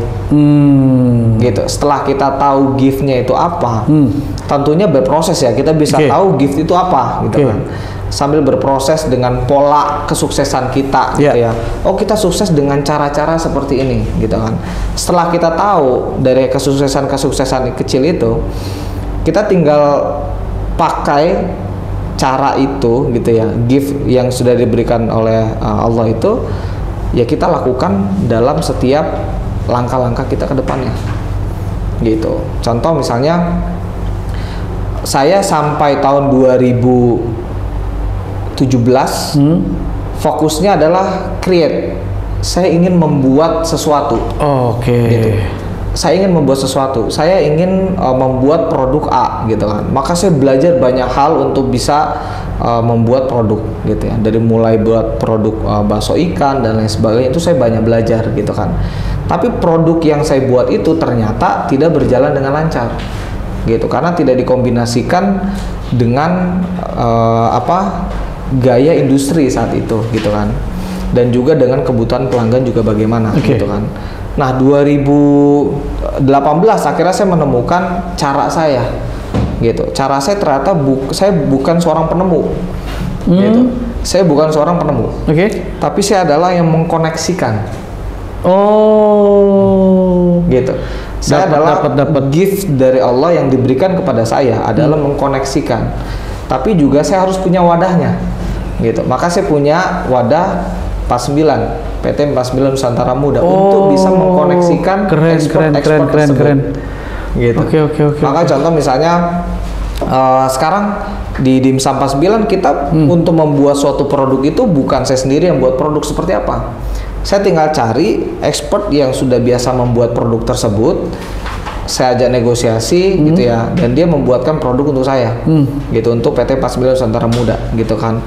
Gitu. Setelah kita tahu giftnya itu apa, tentunya berproses ya. Kita bisa tahu gift itu apa, gitu kan. Sambil berproses dengan pola kesuksesan kita, gitu ya. Oh, kita sukses dengan cara-cara seperti ini, gitu kan. Setelah kita tahu dari kesuksesan kecil itu, kita tinggal pakai cara itu, gitu ya. Gift yang sudah diberikan oleh Allah itu, ya kita lakukan dalam setiap langkah-langkah kita ke depannya, gitu. Contoh misalnya, saya sampai tahun 2017 fokusnya adalah create. Saya ingin membuat sesuatu. Gitu. Saya ingin membuat sesuatu. Saya ingin membuat produk A, gitu kan. Maka saya belajar banyak hal untuk bisa membuat produk, gitu ya. Dari mulai buat produk bakso ikan dan lain sebagainya, itu saya banyak belajar, gitu kan. Tapi produk yang saya buat itu ternyata tidak berjalan dengan lancar, gitu, karena tidak dikombinasikan dengan gaya industri saat itu, gitu kan, dan juga dengan kebutuhan pelanggan juga bagaimana, gitu kan. Nah, 2018 akhirnya saya menemukan cara saya, gitu. Cara saya ternyata saya bukan seorang penemu, gitu. Saya bukan seorang penemu, tapi saya adalah yang mengkoneksikan. Gitu. Saya dapat gift dari Allah yang diberikan kepada saya adalah mengkoneksikan. Tapi juga saya harus punya wadahnya, gitu. Maka saya punya wadah 49, PT 49 Nusantara Muda untuk bisa mengkoneksikan ekspor tersebut. Gitu. Maka contoh misalnya sekarang di Dimsum 49 kita untuk membuat suatu produk itu bukan saya sendiri yang buat produk seperti apa. Saya tinggal cari expert yang sudah biasa membuat produk tersebut. Saya ajak negosiasi, gitu ya, dan dia membuatkan produk untuk saya, gitu, untuk PT 49 Nusantara Muda, gitu kan.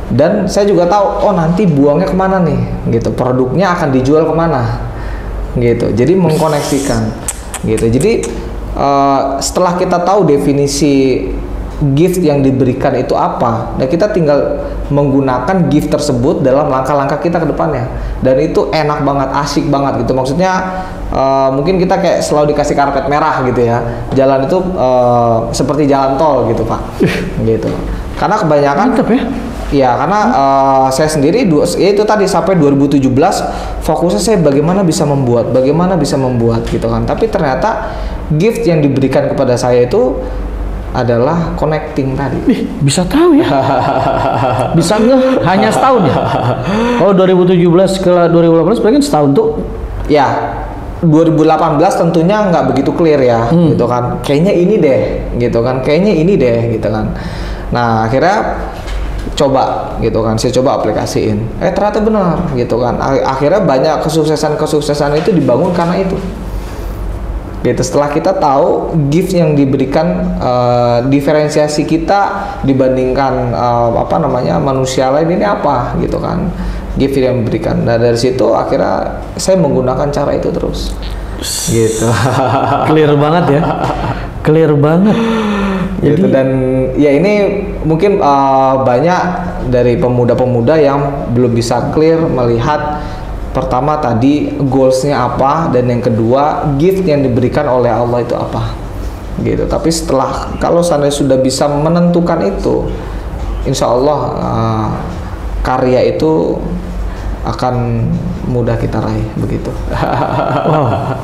Dan saya juga tahu, oh nanti buangnya kemana nih, gitu. Produknya akan dijual kemana, gitu. Jadi mengkoneksikan, gitu. Jadi setelah kita tahu definisi gift yang diberikan itu apa, dan kita tinggal menggunakan gift tersebut dalam langkah-langkah kita ke depannya. Dan itu enak banget, asik banget, gitu. Maksudnya mungkin kita kayak selalu dikasih karpet merah, gitu ya. Jalan itu seperti jalan tol, gitu Pak, gitu. Karena kebanyakan. Mantap ya. Ya, karena saya sendiri ya itu tadi sampai 2017 fokusnya saya bagaimana bisa membuat gitu kan. Tapi ternyata gift yang diberikan kepada saya itu adalah connecting tadi. Bisa tahu ya. Bisa nggak hanya setahun ya? Kalau 2017 ke 2018 berarti kan setahun tuh. Ya, 2018 tentunya nggak begitu clear ya, gitu kan. Kayaknya ini deh, gitu kan. Gitu kan. Nah, akhirnya coba gitu kan, saya coba aplikasiin, ternyata benar gitu kan. Akhirnya banyak kesuksesan itu dibangun karena itu gitu. Setelah kita tahu gift yang diberikan, diferensiasi kita dibandingkan manusia lain ini apa gitu kan, gift yang diberikan. Nah dari situ akhirnya saya menggunakan cara itu terus gitu. Clear banget ya, clear banget. Gitu. Dan ya ini mungkin banyak dari pemuda-pemuda yang belum bisa clear melihat pertama tadi goalsnya apa, dan yang kedua gift yang diberikan oleh Allah itu apa gitu. Tapi setelah kalau saya sudah bisa menentukan itu, insya Allah karya itu akan mudah kita raih begitu. Wow.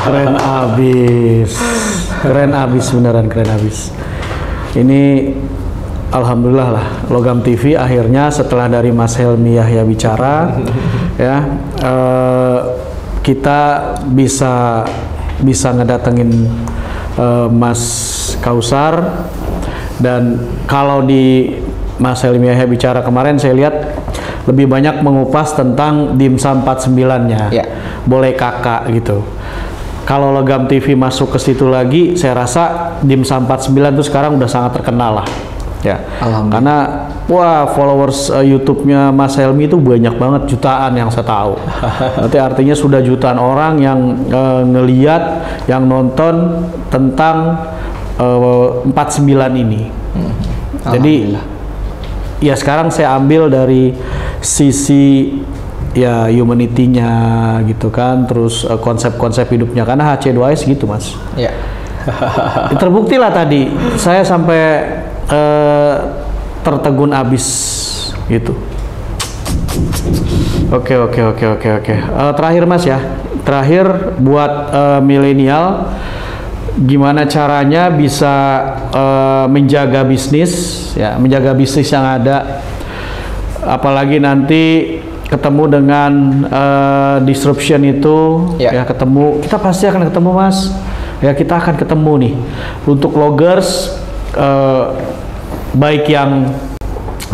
Keren abis beneran, keren abis. Ini alhamdulillah lah, Logam TV akhirnya setelah dari Mas Helmi Yahya bicara ya, kita bisa ngedatengin Mas Kausar. Dan kalau di Mas Helmi Yahya bicara kemarin saya lihat lebih banyak mengupas tentang dimsum 49-nya. Ya. Boleh kakak gitu. Kalau Logam TV masuk ke situ lagi, saya rasa dimsum 49 itu sekarang udah sangat terkenal lah. Ya. Karena wah, followers YouTube-nya Mas Helmi itu banyak banget, jutaan yang saya tahu. Berarti artinya sudah jutaan orang yang ngeliat, yang nonton tentang 49 ini. Jadi ya sekarang saya ambil dari sisi ya humanity-nya gitu kan, terus konsep-konsep hidupnya, karena HC2S gitu Mas. Ya. Terbukti lah tadi saya sampai tertegun abis gitu. Oke. Terakhir Mas ya, terakhir buat milenial, gimana caranya bisa menjaga bisnis yang ada, apalagi nanti ketemu dengan disruption itu ya ketemu, kita pasti akan ketemu Mas ya, kita akan ketemu nih untuk loggers, baik yang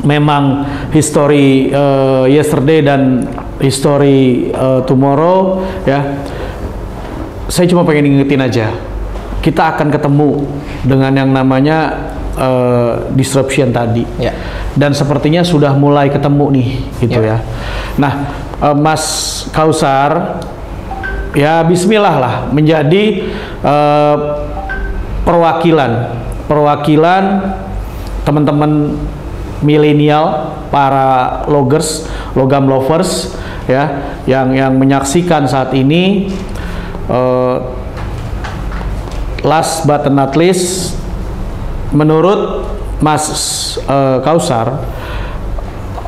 memang history yesterday dan history tomorrow ya. Saya cuma pengen ingetin aja, kita akan ketemu dengan yang namanya disruption tadi ya. Dan sepertinya sudah mulai ketemu nih gitu ya. Nah Mas Kausar ya bismillah lah menjadi perwakilan teman-teman milenial, para loggers, logam lovers ya, yang menyaksikan saat ini. Last but not least, menurut Mas Kausar,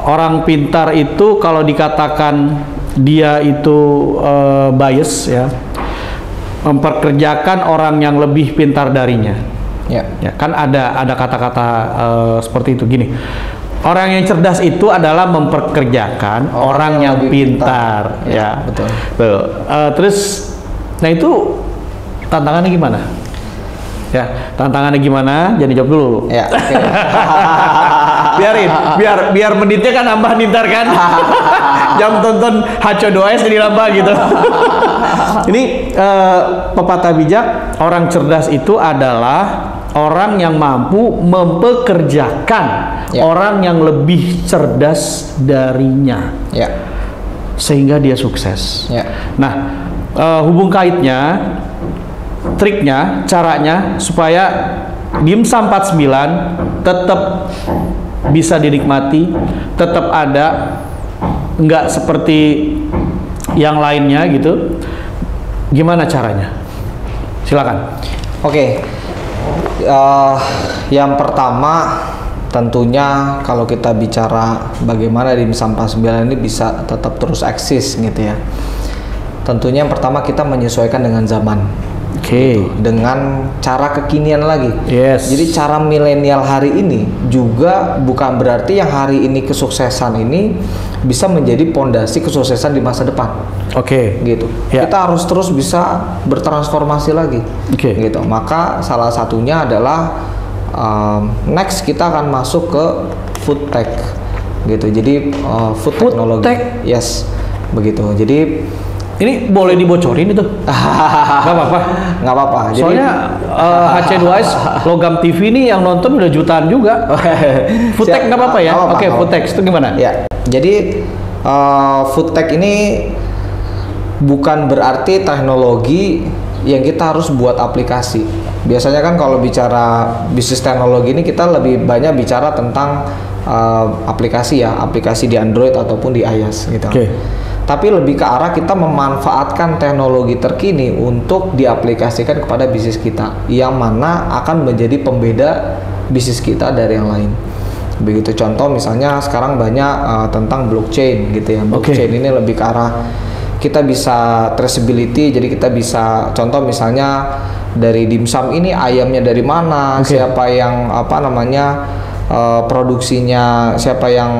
orang pintar itu kalau dikatakan dia itu bias ya, memperkerjakan orang yang lebih pintar darinya. Ya kan ada kata-kata seperti itu, gini. Orang yang cerdas itu adalah memperkerjakan orang yang pintar. Ya, betul. Terus, nah itu tantangannya gimana? Ya, tantangannya gimana? Jadi jawab dulu. Ya. Okay. Biarin, biar menitnya kan nambah nintar kan. Jam tonton HC2S jadi nambah gitu. Ini pepatah bijak, orang cerdas itu adalah orang yang mampu mempekerjakan orang yang lebih cerdas darinya, sehingga dia sukses. Nah, hubung kaitnya, triknya, caranya supaya dimsum 49 tetap bisa dinikmati, tetap ada, nggak seperti yang lainnya gitu. Gimana caranya? Silakan. Oke. Yang pertama tentunya kalau kita bicara bagaimana dimsum 49 ini bisa tetap terus eksis gitu ya. Tentunya yang pertama kita menyesuaikan dengan zaman. Gitu, dengan cara kekinian lagi. Jadi cara milenial hari ini juga bukan berarti yang hari ini kesuksesan ini bisa menjadi pondasi kesuksesan di masa depan. Gitu. Kita harus terus bisa bertransformasi lagi. Gitu. Maka salah satunya adalah next kita akan masuk ke food tech. Gitu. Jadi food technology. Yes. Begitu. Jadi ini boleh dibocorin itu? Nggak apa-apa. Nggak apa-apa. Soalnya HC2S Logam TV ini yang nonton udah jutaan juga. Food tech nggak apa-apa ya? Oke, food tech itu gimana? Ya, jadi food tech ini bukan berarti teknologi yang kita harus buat aplikasi. Biasanya kan kalau bicara bisnis teknologi ini kita lebih banyak bicara tentang aplikasi ya, aplikasi di Android ataupun di iOS gitu. Tapi lebih ke arah kita memanfaatkan teknologi terkini untuk diaplikasikan kepada bisnis kita, yang mana akan menjadi pembeda bisnis kita dari yang lain. Begitu contoh misalnya sekarang banyak tentang blockchain gitu ya. Blockchain ini lebih ke arah kita bisa traceability, jadi kita bisa contoh misalnya dari dimsum ini ayamnya dari mana, siapa yang produksinya, siapa yang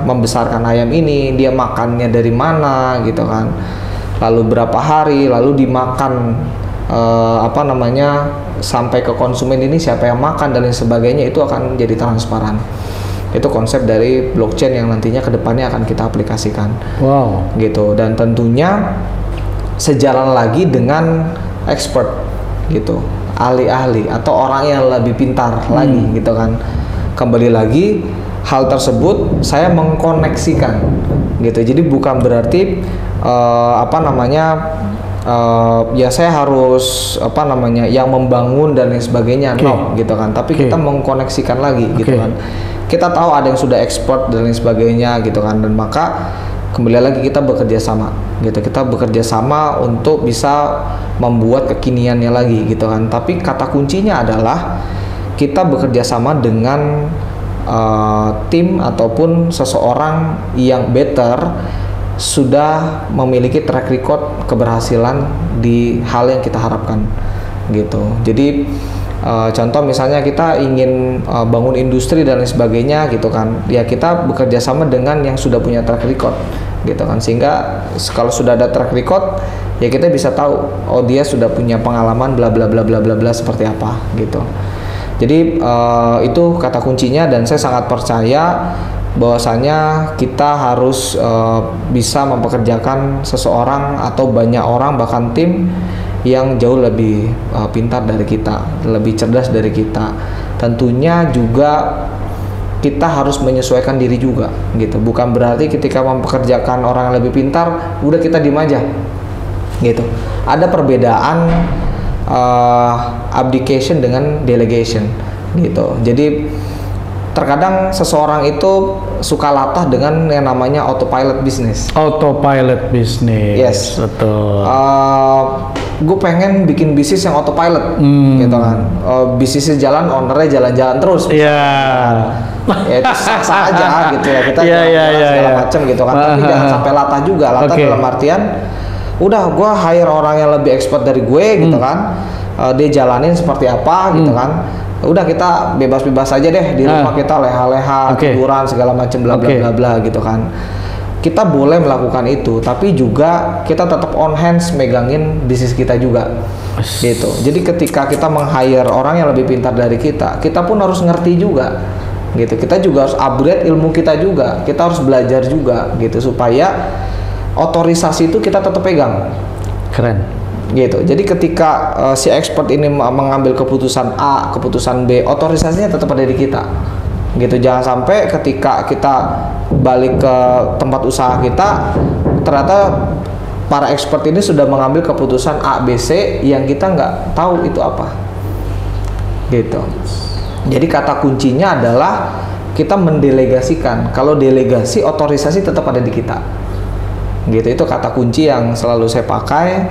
membesarkan ayam ini, dia makannya dari mana gitu kan, lalu berapa hari, lalu dimakan sampai ke konsumen ini siapa yang makan dan lain sebagainya, itu akan jadi transparan. Itu konsep dari blockchain yang nantinya kedepannya akan kita aplikasikan. Gitu. Dan tentunya sejalan lagi dengan expert gitu, ahli-ahli atau orang yang lebih pintar lagi gitu kan. Kembali lagi hal tersebut saya mengkoneksikan gitu. Jadi bukan berarti ya saya harus yang membangun dan lain sebagainya, no gitu kan. Tapi kita mengkoneksikan lagi gitu kan. Kita tahu ada yang sudah ekspor dan lain sebagainya gitu kan, dan maka kembali lagi kita bekerja sama gitu. Kita bekerja sama untuk bisa membuat kekiniannya lagi gitu kan. Tapi kata kuncinya adalah kita bekerja sama dengan tim ataupun seseorang yang better, sudah memiliki track record keberhasilan di hal yang kita harapkan gitu. Jadi contoh misalnya kita ingin bangun industri dan lain sebagainya gitu kan, ya kita bekerja sama dengan yang sudah punya track record gitu kan, sehingga kalau sudah ada track record ya kita bisa tahu, oh dia sudah punya pengalaman bla bla bla bla bla bla seperti apa gitu. Jadi itu kata kuncinya, dan saya sangat percaya bahwasanya kita harus bisa mempekerjakan seseorang atau banyak orang, bahkan tim yang jauh lebih pintar dari kita, lebih cerdas dari kita. Tentunya juga kita harus menyesuaikan diri juga gitu. Bukan berarti ketika mempekerjakan orang yang lebih pintar udah kita diem aja gitu. Ada perbedaan abdication dengan delegation gitu. Jadi terkadang seseorang itu suka latah dengan yang namanya autopilot business. Autopilot business. Yes, betul. Gue pengen bikin bisnis yang autopilot, gitu kan. Bisnisnya jalan, ownernya jalan-jalan terus. Iya. Ya itu sah-sah aja gitu ya. Kita segala macam gitu kan. Tapi jangan sampai latah juga. Latah dalam artian, udah gue hire orang yang lebih expert dari gue gitu kan. Dia jalanin seperti apa gitu kan. Udah kita bebas-bebas aja deh di rumah, kita leha-leha, tiduran segala macam bla bla bla bla gitu kan. Kita boleh melakukan itu, tapi juga kita tetap on hands megangin bisnis kita juga gitu. Jadi ketika kita meng-hire orang yang lebih pintar dari kita, kita pun harus ngerti juga gitu. Kita juga harus upgrade ilmu kita juga, kita harus belajar juga gitu, supaya otorisasi itu kita tetap pegang. Keren. gitu. Jadi ketika si expert ini mengambil keputusan A, keputusan B, otorisasinya tetap ada di kita, gitu. Jangan sampai ketika kita balik ke tempat usaha kita, ternyata para expert ini sudah mengambil keputusan A, B, C yang kita nggak tahu itu apa, gitu. Jadi kata kuncinya adalah kita mendelegasikan. Kalau delegasi, otorisasi tetap ada di kita, gitu. Itu kata kunci yang selalu saya pakai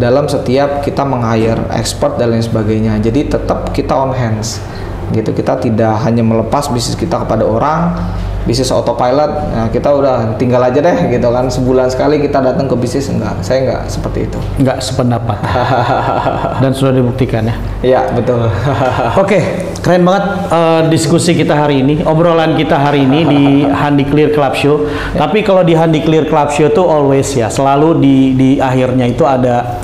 dalam setiap kita meng-hire expert dan lain sebagainya. Jadi tetap kita on hands, gitu. Kita tidak hanya melepas bisnis kita kepada orang, bisnis autopilot, nah kita udah tinggal aja deh, gitu kan, sebulan sekali kita datang ke bisnis. Enggak, saya enggak seperti itu. Enggak sependapat. Dan sudah dibuktikan ya. Iya, betul. Oke, keren banget diskusi kita hari ini, obrolan kita hari ini di Handi Clear Club Show. Tapi kalau di Handi Clear Club Show tuh always ya, selalu di akhirnya itu ada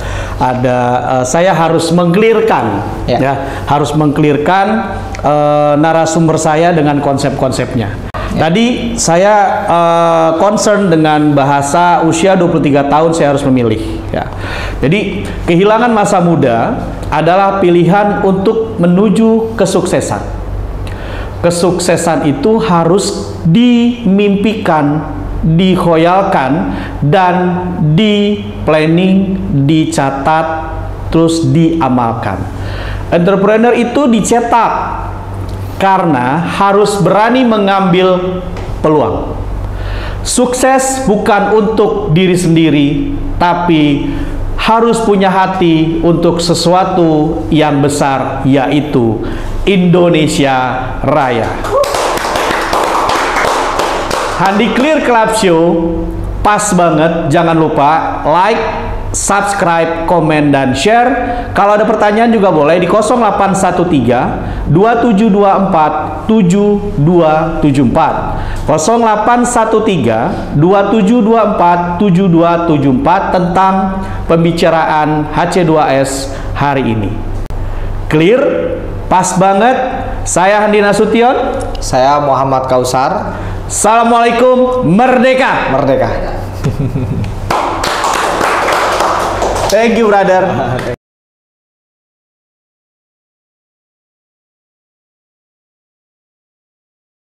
saya harus mengclearkan ya, harus mengclearkan narasumber saya dengan konsep-konsepnya. Tadi saya concern dengan bahasa usia 23 tahun saya harus memilih ya. Jadi kehilangan masa muda adalah pilihan untuk menuju kesuksesan. Kesuksesan itu harus dimimpikan, dikhoyalkan, dan di planning, dicatat, terus diamalkan. Entrepreneur itu dicetak karena harus berani mengambil peluang. Sukses bukan untuk diri sendiri, tapi harus punya hati untuk sesuatu yang besar, yaitu Indonesia Raya. Handi Clear Club Show pas banget. Jangan lupa like, subscribe, komen, dan share. Kalau ada pertanyaan juga boleh di 0813 2724 7274 0813 2724 7274 tentang pembicaraan HC2S hari ini. Clear? Pas banget. Saya Handi Nasution. Saya Muhammad Kausar. Assalamualaikum, merdeka. Merdeka. Thank you, brother.